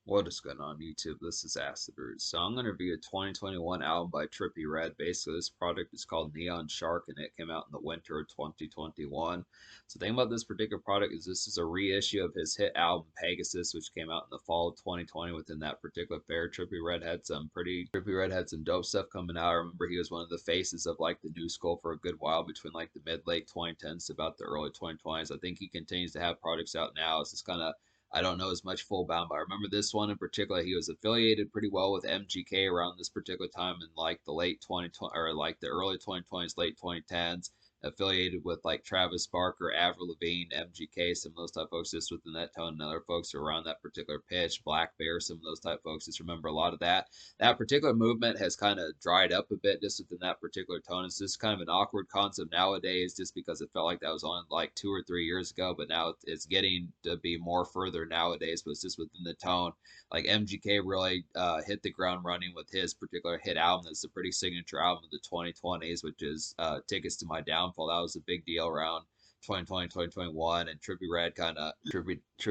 What is going on YouTube? This is Acid Root. So I'm going to review a 2021 album by Trippie Redd. Basically, this product is called Neon Shark, and it came out in the winter of 2021. So the thing about this particular product is this is a reissue of his hit album Pegasus, which came out in the fall of 2020. Within that particular fair, Trippie Redd had some dope stuff coming out. I remember he was one of the faces of like the new school for a good while between like the mid late 2010s to about the early 2020s. I think he continues to have products out now. It's just kind of I don't know as much full bound, but I remember this one in particular. He was affiliated pretty well with MGK around this particular time in like the late 2020 or like the early 2020s, late 2010s. Affiliated with like Travis Barker, Avril Lavigne, MGK, some of those type folks just within that tone, and other folks around that particular pitch. Black Bear, some of those type folks. Just remember a lot of that. That particular movement has kind of dried up a bit just within that particular tone. It's just kind of an awkward concept nowadays, just because it felt like that was on like 2 or 3 years ago, but now it's getting to be more further nowadays. But it's just within the tone. Like MGK really hit the ground running with his particular hit album. That's a pretty signature album of the 2020s, which is Tickets to My Downfall. That was a big deal around 2020, 2021, and Trippie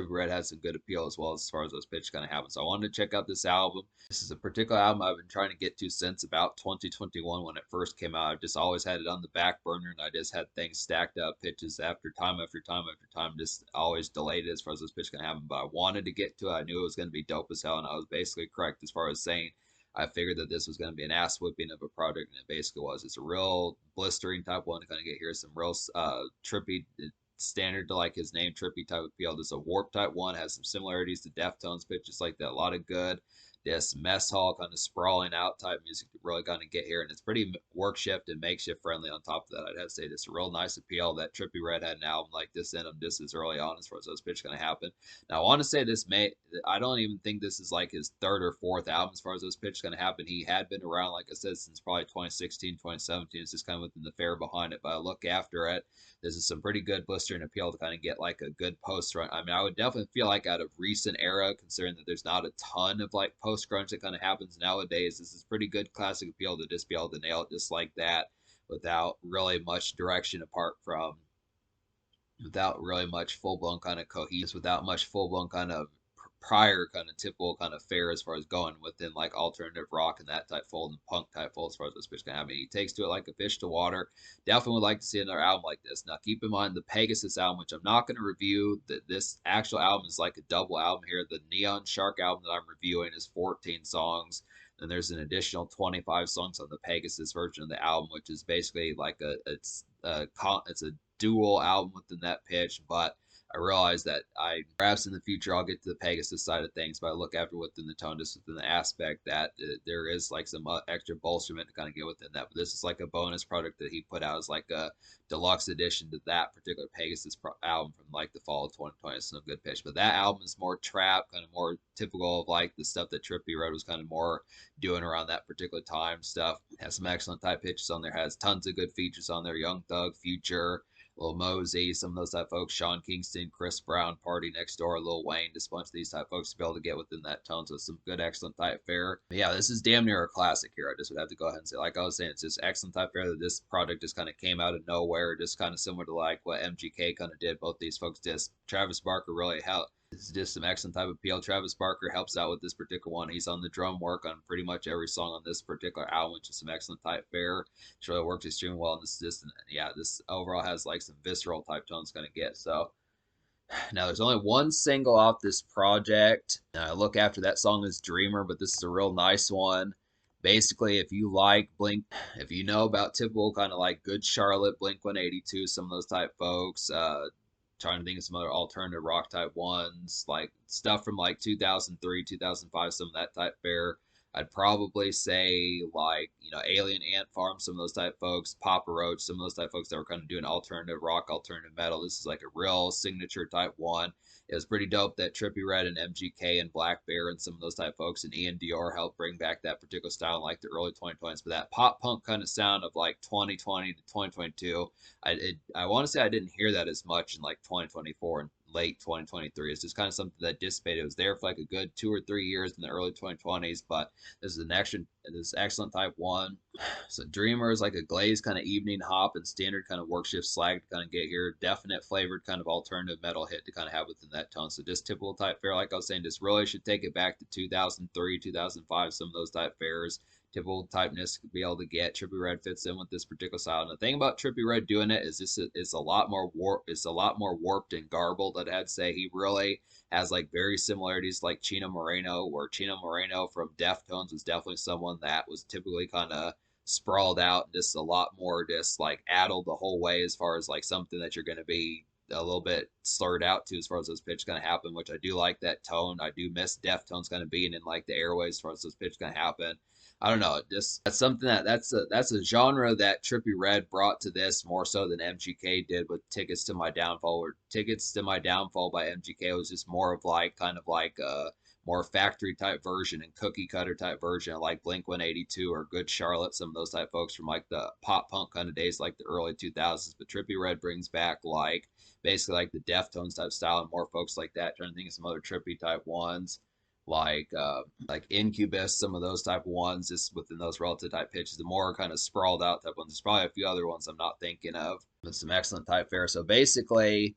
Redd has some good appeal as well as far as those pitches kind of happen. So I wanted to check out this album. This is a particular album I've been trying to get to since about 2021 when it first came out. I've just always had it on the back burner, and I just had things stacked up, pitches after time after time after time, just always delayed it as far as this pitch can happen. But I wanted to get to it. I knew it was going to be dope as hell, and I was basically correct as far as saying I figured that this was going to be an ass whipping of a product, and it basically was. It's a real blistering type one to kind of get here. Some real trippy standard to like his name, trippy type of feel. This is a warp type one, has some similarities to Deftones pitches like that. A lot of good, this mess hall kind of sprawling out type music to really kind of get here, and it's pretty work shift and makeshift friendly. On top of that, I'd have to say this a real nice appeal that Trippie Redd had an album like this in him just as early on as far as those pitches going to happen. Now I want to say this may I don't even think this is like his third or fourth album as far as those pitches going to happen. He had been around, like I said, since probably 2016, 2017. It's just kind of within the fair behind it. But I look after it, this is some pretty good blistering appeal to kind of get like a good post run. I mean, I would definitely feel like out of recent era, considering that there's not a ton of like post grunge that kind of happens nowadays, this is pretty good classic appeal to just be able to nail it just like that without really much direction apart from without really much full blown kind of cohesive, without much full blown kind of prior kind of typical kind of fare as far as going within like alternative rock and that type fold and punk type fold as far as this fish can have. He takes to it like a fish to water. Definitely would like to see another album like this. Now keep in mind the Pegasus album, which I'm not going to review. That this actual album is like a double album here. The Neon Shark album that I'm reviewing is 14 songs. Then there's an additional 25 songs on the Pegasus version of the album, which is basically like it's a dual album within that pitch, but I realize that I perhaps in the future I'll get to the Pegasus side of things, but I look after within the tone, just within the aspect that there is like some extra bolsterment to kind of get within that. But this is like a bonus product that he put out as like a deluxe edition to that particular Pegasus album from like the fall of 2020. It's no good pitch, but that album is more trap, kind of more typical of like the stuff that Trippie Redd was kind of more doing around that particular time. Stuff has some excellent type pitches on there, has tons of good features on there. Young Thug, Future, Lil Mosey, some of those type folks, Sean Kingston, Chris Brown, Party Next Door, Lil Wayne, just a bunch of these type folks to be able to get within that tone. So some good, excellent type fare. But yeah, this is damn near a classic here. I just would have to go ahead and say, like I was saying, it's just excellent type fare that this project just kind of came out of nowhere, just kind of similar to like what MGK kind of did. Both these folks did. Travis Barker really helped. It's just some excellent type of appeal. Travis Barker helps out with this particular one. He's on the drum work on pretty much every song on this particular album, which is some excellent type fare. It really works extremely well. And this is just, yeah, this overall has like some visceral type tones going to get. So now there's only one single off this project. Look after that song is Dreamer, but this is a real nice one. Basically, if you like Blink, if you know about typical kind of like Good Charlotte, Blink 182, some of those type folks, trying to think of some other alternative rock type ones, like stuff from like 2003, 2005, some of that type fare. I'd probably say like, Alien Ant Farm, some of those type folks, Papa Roach, some of those type folks that were kind of doing alternative rock, alternative metal. This is like a real signature type one. It was pretty dope that Trippie Redd and MGK and Black Bear and some of those type folks and Ian Dior helped bring back that particular style in like the early 2020s. But that pop punk kind of sound of like 2020 to 2022, I want to say I didn't hear that as much in like 2024 and late 2023. It's just kind of something that dissipated. It was there for like a good 2 or 3 years in the early 2020s, but this is excellent type one. So Dreamer is like a glazed kind of evening hop and standard kind of work shift slag to kind of get here. Definite flavored kind of alternative metal hit to kind of have within that tone. So just typical type fare, like I was saying, just really should take it back to 2003, 2005, some of those type fares. Typical typeness to be able to get. Trippie Redd fits in with this particular style. And the thing about Trippie Redd doing it is this is a lot more warped and garbled. I'd say he really has like very similarities like Chino Moreno, where Chino Moreno from Deftones was definitely someone that was typically kind of sprawled out, just a lot more just like addled the whole way as far as like something that you're going to be a little bit slurred out to as far as those pitches going to happen, which I do like that tone. I do miss Deftones kind of being in like the airways as far as those pitches going to happen. I don't know. Just that's something that's a genre that Trippie Redd brought to this more so than MGK did with Tickets to My Downfall. Or Tickets to My Downfall by MGK was just more of like kind of like a more factory type version and cookie cutter type version like Blink 182 or Good Charlotte, some of those type folks from like the pop punk kind of days like the early 2000s. But Trippie Redd brings back like basically like the Deftones type style and more folks like that. Trying to think of some other trippy type ones like Incubus, some of those type of ones, just within those relative type pitches, the more kind of sprawled out type ones. There's probably a few other ones I'm not thinking of, but some excellent type fare. So basically,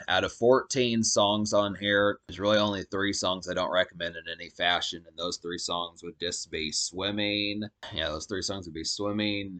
out of 14 songs on here, there's really only 3 songs I don't recommend in any fashion, and those 3 songs would just be Swimming. Yeah, those 3 songs would be Swimming,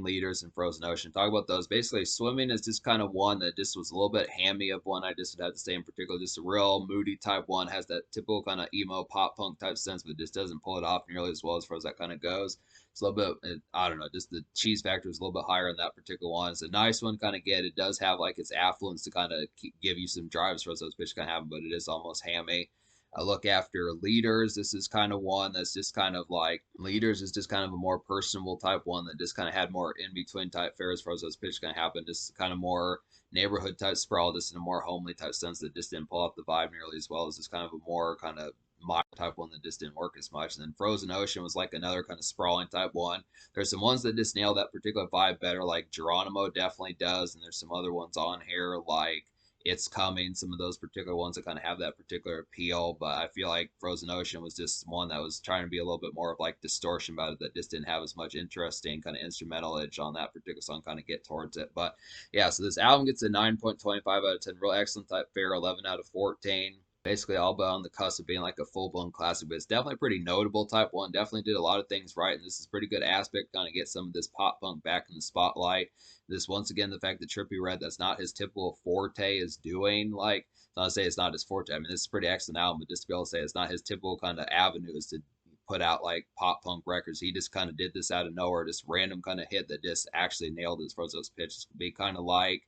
Leaders, and Frozen Ocean. Talk about those. Basically, Swimming is just kind of one that just was a little bit hammy of one. I just would have to say in particular, just a real moody type one, has that typical kind of emo pop punk type sense, but just doesn't pull it off nearly as well as far as that kind of goes. It's a little bit, I don't know, just the cheese factor is a little bit higher in that particular one. It's a nice one, kind of get. It does have like its affluence to kind of give you some drives for those pitches kind of happen, but it is almost hammy. I look after Leaders. This is kind of one that's just kind of like Leaders is just kind of a more personable type one that just kind of had more in between type fare as far as those pitches kind of happen. Just kind of more neighborhood type sprawl, just in a more homely type sense that just didn't pull out the vibe nearly as well as just kind of a more kind of my type one that just didn't work as much. And then Frozen Ocean was like another kind of sprawling type one. There's some ones that just nail that particular vibe better, like Geronimo definitely does. And there's some other ones on here like It's Coming, some of those particular ones that kind of have that particular appeal. But I feel like Frozen Ocean was just one that was trying to be a little bit more of like distortion about it that just didn't have as much interesting kind of instrumental edge on that particular song, kind of get towards it. But yeah, so this album gets a 9.25 out of 10. Real excellent type fare, 11 out of 14. Basically all but on the cusp of being like a full-blown classic, but it's definitely a pretty notable type one. Definitely did a lot of things right, and this is pretty good aspect, kind of get some of this pop punk back in the spotlight. This, once again, the fact that Trippie Redd, that's not his typical forte, is doing, like, not to say it's not his forte. I mean, this is a pretty excellent album, but just to be able to say it's not his typical kind of avenue is to put out like pop punk records. He just kind of did this out of nowhere, just random kind of hit that just actually nailed it as far as those pitches. Could be kind of like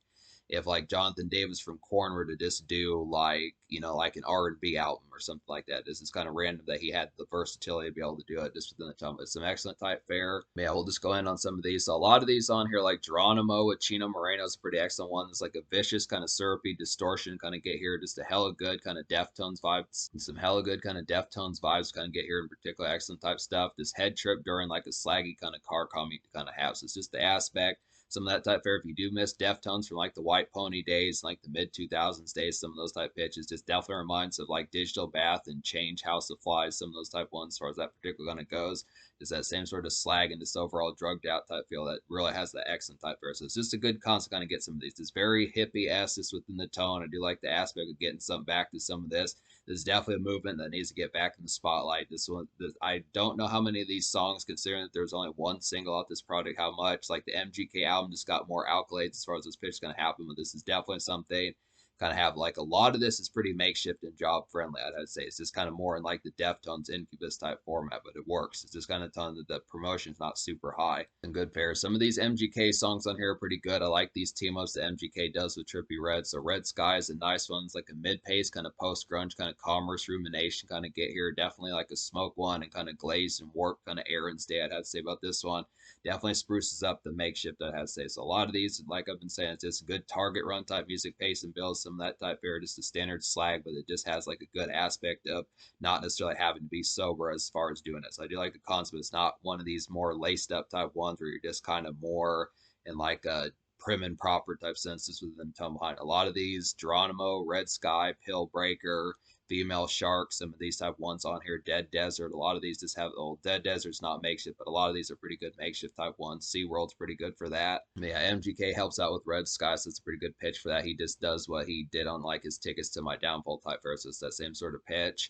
if like Jonathan Davis from Korn were to just do like, you know, like an R&B album or something like that. This is kind of random that he had the versatility to be able to do it just within the time. But some excellent type fare. Yeah, we'll just go in on some of these. So a lot of these on here, like Geronimo with Chino Moreno is a pretty excellent one. It's like a vicious kind of syrupy distortion kind of get here. Just a hella good kind of Deftones vibes. And some hella good kind of Deftones vibes kind of get here in particular. Excellent type stuff. This head trip during like a slaggy kind of car commute to kind of have. So it's just the aspect. Some of that type fare, if you do miss Deftones from like the White Pony days, like the mid 2000s days, some of those type pitches just definitely reminds of like Digital Bath and Change, House of Flies, some of those type ones as far as that particular kind of goes. Is that same sort of slag and just overall drugged out type feel that really has that excellent type fare. So it's just a good concept kind of get some of these. It's very hippie-esque within the tone. I do like the aspect of getting something back to some of this. There's definitely a movement that needs to get back in the spotlight. This one, I don't know how many of these songs, considering that there's only one single off this project, how much. Like the MGK album just got more accolades as far as this pitch is going to happen, but this is definitely something kind of have like a lot of this is pretty makeshift and job friendly. I'd say it's just kind of more in like the Deftones Incubus type format, but it works. It's just kind of telling that the promotion's not super high and good fare. Some of these MGK songs on here are pretty good. I like these team ups that MGK does with Trippie Redd. So Red Sky is a nice one. It's like a mid pace kind of post grunge kind of commerce rumination kind of get here. Definitely like a smoke one and kind of glazed and warped kind of air and stay. I'd have to say about this one. Definitely spruces up the makeshift, I have to say. So a lot of these, like I've been saying, it's just a good target run type music, pace and build, some of that type fare, just a standard slag, but it just has like a good aspect of not necessarily having to be sober as far as doing it. So I do like the concept. It's not one of these more laced up type ones where you're just kind of more in like a prim and proper type senses within the tone behind a lot of these. Geronimo, Red Sky, Pill Breaker, Female Shark, some of these type ones on here. Dead Desert, a lot of these just have, well, Dead Desert's not makeshift, but a lot of these are pretty good makeshift type ones. SeaWorld's pretty good for that. Yeah, MGK helps out with Red Sky, so it's a pretty good pitch for that. He just does what he did on like his Tickets to My Downfall type verse. It's that same sort of pitch.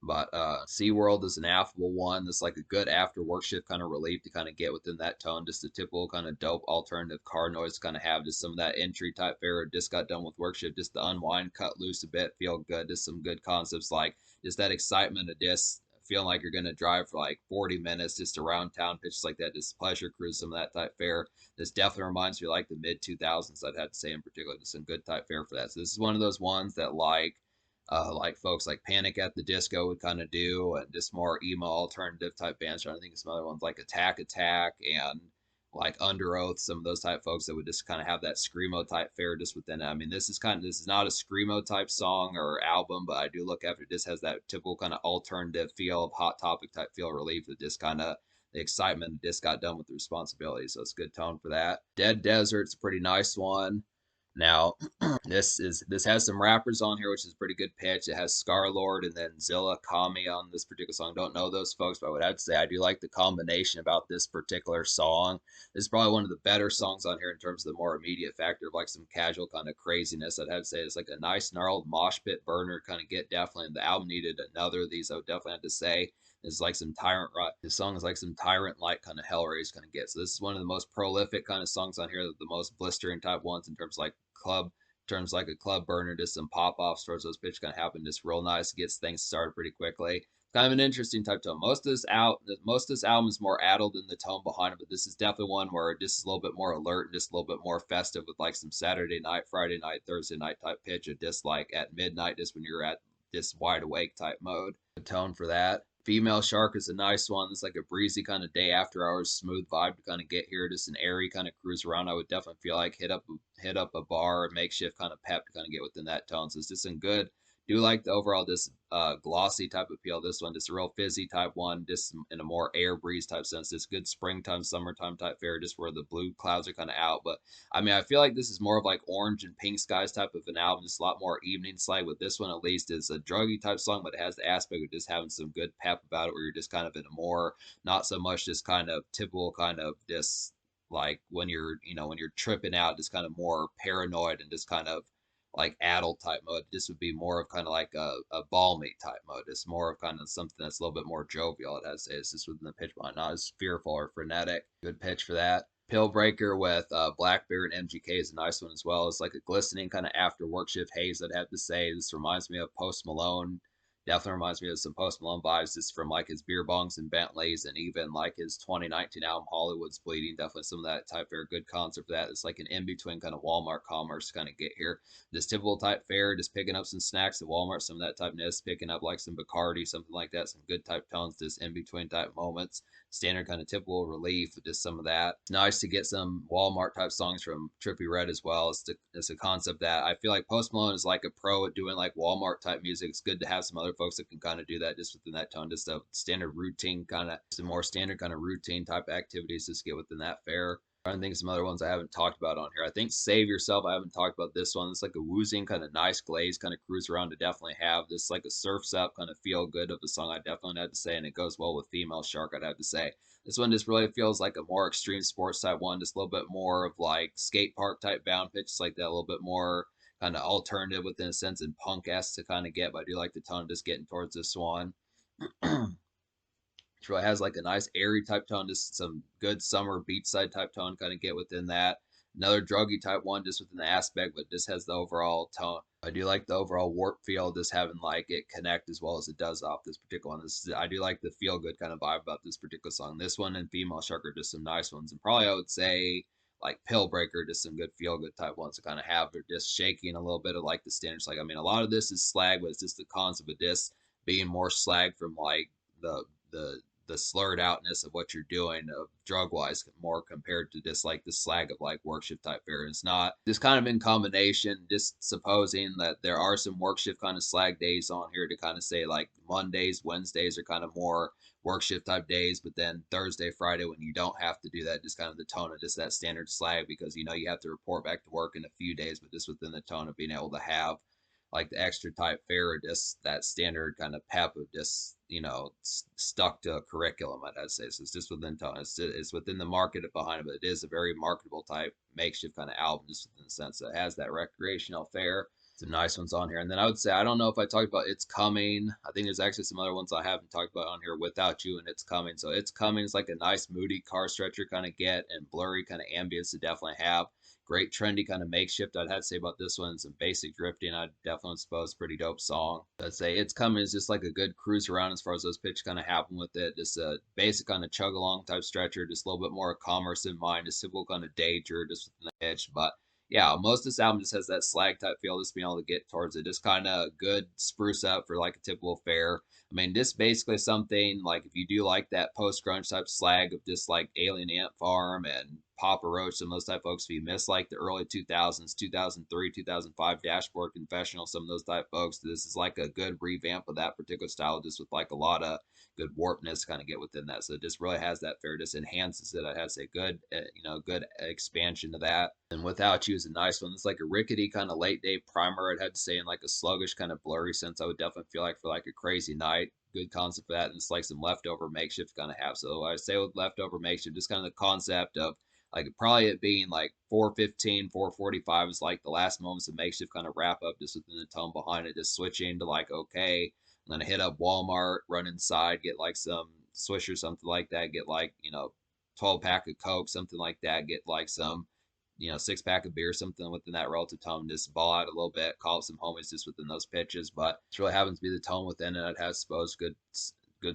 But SeaWorld is an affable one. That's like a good after work shift kind of relief to kind of get within that tone. Just a typical kind of dope alternative car noise kind of have. Just some of that entry type fare. Just got done with work shift. Just the unwind, cut loose a bit, feel good. Just some good concepts like just that excitement of just feeling like you're going to drive for like 40 minutes just around town, pitches like that. Just pleasure cruise, some of that type fare. This definitely reminds me of like the mid 2000s, I'd have to say in particular. Just some good type fare for that. So this is one of those ones that like folks like Panic at the Disco would kind of do, and just more emo alternative type bands. Trying to think of some other ones like Attack Attack and like Under Oath, some of those type folks that would just kind of have that screamo type fare just within it. I mean, this is not a screamo type song or album, but I do look after it. Just has that typical kind of alternative feel of Hot Topic type feel relief that just kind of the excitement just got done with the responsibility. So it's a good tone for that. Dead Desert's a pretty nice one. Now, this has some rappers on here, which is a pretty good pitch. It has Scarlord and then Zilla Kami on this particular song. Don't know those folks, but I would have to say I do like the combination about this particular song. This is probably one of the better songs on here in terms of the more immediate factor of like some casual kind of craziness. I'd have to say it's like a nice gnarled mosh pit burner kind of get definitely. And the album needed another of these. I would definitely have to say. It's like some tyrant rock. This song is like some tyrant like kind of Hellraise kind of get. So this is one of the most prolific kind of songs on here, the most blistering type ones in terms of like club turns like a club burner, just some pop offs towards those pitches kind of happen just real nice, gets things started pretty quickly. Kind of an interesting type tone. Most of this album is more addled in the tone behind it, but this is definitely one where it just is a little bit more alert and just a little bit more festive with like some Saturday night, Friday night, Thursday night type pitch, or just like at midnight, just when you're at this wide awake type mode. The tone for that. Female Shark is a nice one. It's like a breezy kind of day after hours, smooth vibe to kind of get here. Just an airy kind of cruise around. I would definitely feel like hit up a bar, a makeshift kind of pep to kind of get within that tone. So it's just in good. Do like the overall this glossy type appeal. This one, just a real fizzy type one, just in a more air breeze type sense. This good springtime, summertime type fare, just where the blue clouds are kind of out. But I mean, I feel like this is more of like orange and pink skies type of an album. Just a lot more evening slide. With this one, at least, is a druggy type song, but it has the aspect of just having some good pep about it, where you're just kind of in a more, not so much just kind of typical kind of just like when you're, when you're tripping out, just kind of more paranoid and just kind of like adult type mode. This would be more of kind of like a balmy type mode. It's more of kind of something that's a little bit more jovial. It has it's just within the pitch behind, not as fearful or frenetic. Good pitch for that. Pill Breaker with Blackbeard and MGK is a nice one as well. It's like a glistening kind of after work shift haze, I'd have to say. This reminds me of Post Malone. Definitely reminds me of some Post Malone vibes just from like his beer bongs and Bentleys, and even like his 2019 album Hollywood's Bleeding. Definitely some of that type fare. Good concert for that. It's like an in-between kind of Walmart commerce kind of get here. This typical type fare, just picking up some snacks at Walmart, some of that typeness, picking up like some Bacardi, something like that, some good type tones, just in-between type moments. Standard kind of typical relief, just some of that. It's nice to get some Walmart type songs from Trippie Redd as well. It's a concept that I feel like Post Malone is like a pro at doing like Walmart type music. It's good to have some other folks that can kind of do that just within that tone, just a standard routine kind of, some more standard kind of routine type activities just get within that fare. I think some other ones I haven't talked about on here. I think Save Yourself, I haven't talked about this one. It's like a woozing kind of nice glaze kind of cruise around to definitely have this like a surfs up kind of feel good of a song. I definitely have to say, and it goes well with Female Shark, I'd have to say. This one just really feels like a more extreme sports type one, just a little bit more of like skate park type bound pitches like that, a little bit more kind of alternative within a sense and punk-esque to kind of get, but I do like the tone just getting towards this one. Which really has like a nice airy type tone, just some good summer beachside type tone kind of get within that. Another druggy type one just within the aspect, but just has the overall tone. I do like the overall warp feel, just having like it connect as well as it does off this particular one. I do like the feel good kind of vibe about this particular song. This one and Female Shark are just some nice ones, and probably I would say like Pill Breaker, just some good feel good type ones to kind of have. They're just shaking a little bit of like the standards. Like I mean, a lot of this is slag, but it's just the concept of this being more slag from like the the slurred outness of what you're doing of drug wise more compared to just like the slag of like work shift type fare. It's not just kind of in combination, just supposing that there are some work shift kind of slag days on here to kind of say like Mondays, Wednesdays are kind of more work shift type days, but then Thursday, Friday when you don't have to do that, just kind of the tone of just that standard slag because you know you have to report back to work in a few days, but just within the tone of being able to have like the extra type fare or just that standard kind of pep of just stuck to a curriculum. I'd say so. It's just within tone. It's within the market behind it, but it is a very marketable type makeshift kind of album, just in the sense that it has that recreational fare. Some nice ones on here, and then I would say I don't know if I talked about It's Coming. I think there's actually some other ones I haven't talked about on here. Without You and It's Coming. So It's Coming is like a nice moody car stretcher kind of get and blurry kind of ambience to definitely have. Great trendy kind of makeshift. I'd have to say about this one, some basic drifting. I'd definitely suppose pretty dope song. I'd say It's Coming is just like a good cruise around as far as those pitch kind of happen with it. Just a basic kind of chug along type stretcher, just a little bit more commerce in mind, a simple kind of danger just with the pitch. But yeah, most of this album just has that slag type feel, just being able to get towards it. Just kind of good spruce up for like a typical fare. I mean, this basically something like if you do like that post grunge type slag of just like Alien Ant Farm and Papa Roach, some of those type folks, if you miss like the early 2000s, 2003, 2005 Dashboard Confessional, some of those type folks, this is like a good revamp of that particular style, just with like a lot of good warpness to kind of get within that. So it just really has that fare, just enhances it. It has a good, good expansion to that. And Without You is a nice one. It's like a rickety kind of late day primer. I'd have to say in like a sluggish kind of blurry sense. I would definitely feel like for like a crazy night. Good concept for that, and it's like some leftover makeshift kind of have. So I say with leftover makeshift, just kind of the concept of like probably it being like 4:15, 4:45 is like the last moments of makeshift kind of wrap up just within the tone behind it, just switching to like, okay, I'm gonna hit up Walmart, run inside, get like some Swish or something like that, get like, 12 pack of Coke, something like that, get like some, 6 pack of beer, something within that relative tone, just ball out a little bit, call up some homies just within those pitches. But it really happens to be the tone within it. It has, suppose, good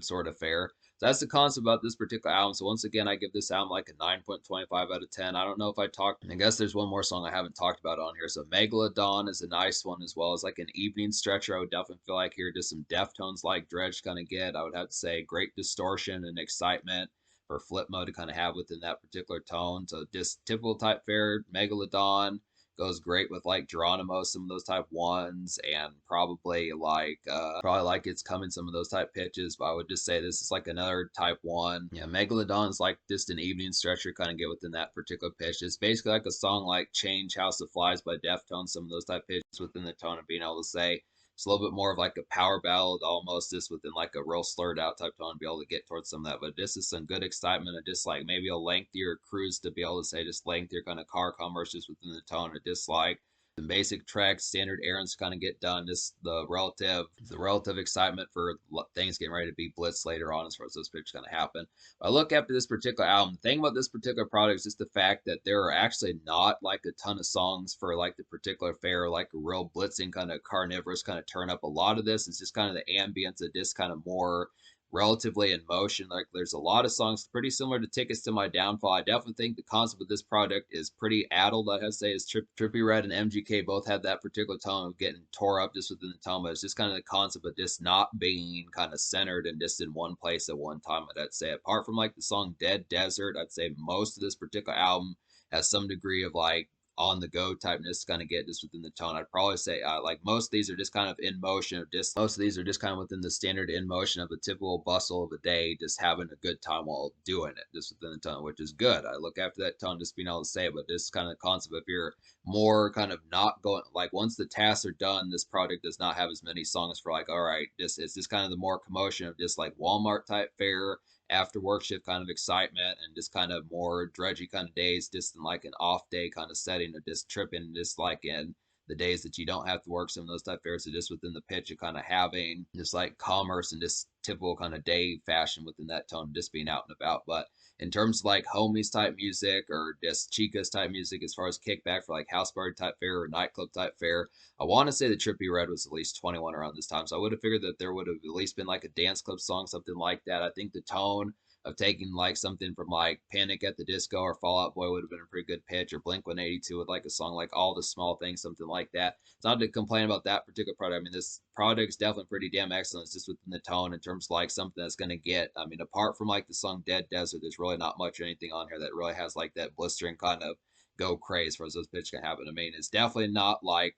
sort of fare. So that's the concept about this particular album. So once again, I give this album like a 9.25 out of 10. I don't know if I talked. I guess there's one more song I haven't talked about on here. So Megalodon is a nice one as well as like an evening stretcher. I would definitely feel like here just some Deftones like dredge kind of get. I would have to say great distortion and excitement for flip mode to kind of have within that particular tone. So just typical type fare, Megalodon goes great with like Geronimo, some of those type ones, and probably like It's Coming, some of those type pitches. But I would just say this is like another type one. Yeah, Megalodon is like just an evening stretcher, kind of get within that particular pitch. It's basically like a song like Change House of Flies by Deftones, some of those type pitches within the tone of being able to say it's a little bit more of like a power ballad, almost just within like a real slurred out type tone to be able to get towards some of that. But this is some good excitement and just like maybe a lengthier cruise to be able to say just lengthier kind of car commerce just within the tone of just like the basic tracks, standard errands kind of get done. Just the relative excitement for things getting ready to be blitzed later on as far as those pictures kind of happen. I look after this particular album. The thing about this particular product is just the fact that there are actually not like a ton of songs for like the particular fare, like a real blitzing kind of carnivorous kind of turn up. A lot of this is just kind of the ambience of this kind of more relatively in motion. Like there's a lot of songs pretty similar to Tickets to My Downfall. I definitely think the concept of this project is pretty addled. I have to say, is Trippie Redd and MGK both had that particular tone of getting tore up just within the tone, but it's just kind of the concept of just not being kind of centered and just in one place at one time. I'd say, apart from like the song Dead Desert, I'd say most of this particular album has some degree of like on the go typeness kind of get just within the tone. I'd probably say like most of these are just kind of in motion, or just most of these are just kind of within the standard in motion of a typical bustle of a day, just having a good time while doing it, just within the tone, which is good. I look after that tone, just being able to say it, but this kind of concept if you're more kind of not going like once the tasks are done, this project does not have as many songs for like all right, this is just kind of the more commotion of just like Walmart type fare after work shift kind of excitement and just kind of more dredgy kind of days, just in like an off day kind of setting of just tripping, just like in the days that you don't have to work some of those type fairs. So just within the pitch of kind of having just like commerce and just typical kind of day fashion within that tone, just being out and about. But in terms of like homies type music or just chicas type music, as far as kickback for like house party type fare or nightclub type fare, I want to say that Trippie Redd was at least 21 around this time. So I would have figured that there would have at least been like a dance club song, something like that. I think the tone of taking like something from like Panic at the Disco or Fall Out Boy would have been a pretty good pitch, or Blink 182 with like a song like All the Small Things, something like that. It's not to complain about that particular product. I mean, this product is definitely pretty damn excellent. It's just within the tone in terms of like something that's going to get, I mean, apart from like the song Dead Desert, there's really not much or anything on here that really has like that blistering kind of go crazy for those pitch can happen. I mean, it's definitely not like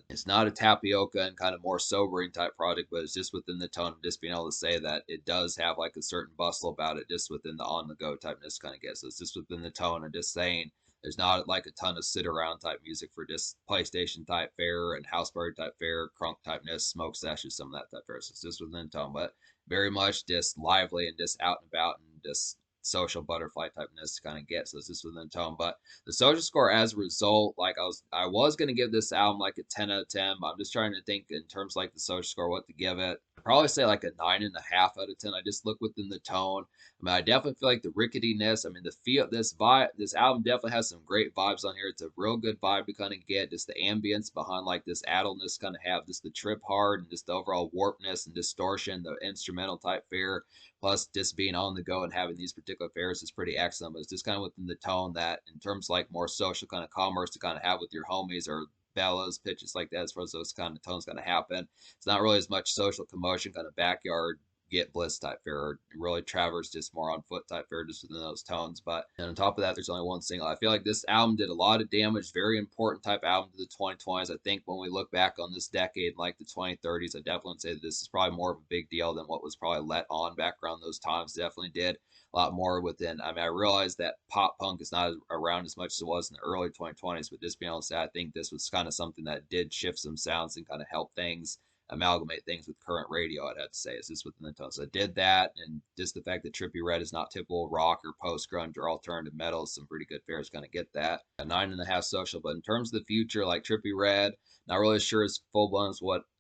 it's not a tapioca and kind of more sobering type product, but it's just within the tone of just being able to say that it does have like a certain bustle about it, just within the on the go typeness kind of gets. So it's just within the tone and just saying there's not like a ton of sit around type music for just PlayStation type fare and house party type fare, crunk typeness, smoke sessions, some of that type fare. So it's just within the tone, but very much just lively and just out and about and just social butterfly typeness to kind of get. So it's just within the tone. But the social score as a result, like I was gonna give this album like a 10 out of 10. But I'm just trying to think in terms of like the social score, what to give it. I'd probably say like a 9.5 out of 10. I just look within the tone. I mean, I definitely feel like the ricketiness. I mean, the feel this vibe, this album definitely has some great vibes on here. It's a real good vibe to kind of get. Just the ambience behind like this addleness kind of have just the trip hard and just the overall warpness and distortion, the instrumental type fare, plus just being on the go and having these particular fairs is pretty excellent. But it's just kind of within the tone that in terms of like more social kind of commerce to kind of have with your homies or bellas, pitches like that, as far as those kind of tones going to happen. It's not really as much social commotion, kind of backyard get bliss type fare, or really Travers just more on foot type fare, just within those tones. But and on top of that, there's only one single. I feel like this album did a lot of damage, very important type album to the 2020s. I think when we look back on this decade, like the 2030s, I definitely say that this is probably more of a big deal than what was probably let on back around those times. Definitely did a lot more within. I mean, I realize that pop punk is not around as much as it was in the early 2020s, but just being able to say, I think this was kind of something that did shift some sounds and kind of help things amalgamate things with current radio. I'd have to say is just within the tone. So I did that, and just the fact that Trippie Red is not typical rock or post grunge or alternative metal is some pretty good fares. Going to get that a 9.5 social. But in terms of the future, like Trippie Red, not really sure as full blown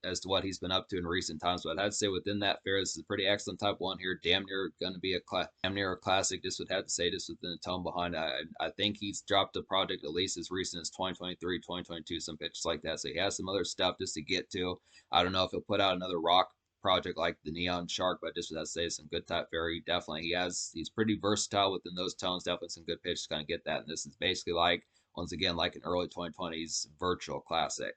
as to what he's been up to in recent times. But I'd say within that fare, this is a pretty excellent type one here. Damn near going to be damn near a classic. Just would have to say just within the tone behind it. I think he's dropped a project at least as recent as 2023, 2022, some pitches like that. So he has some other stuff just to get to. I don't know if he'll put out another rock project like the Neon Shark, but just would say some good type fare. He's pretty versatile within those tones. Definitely some good pitches to kind of get that. And this is basically like once again like an early 2020s virtual classic.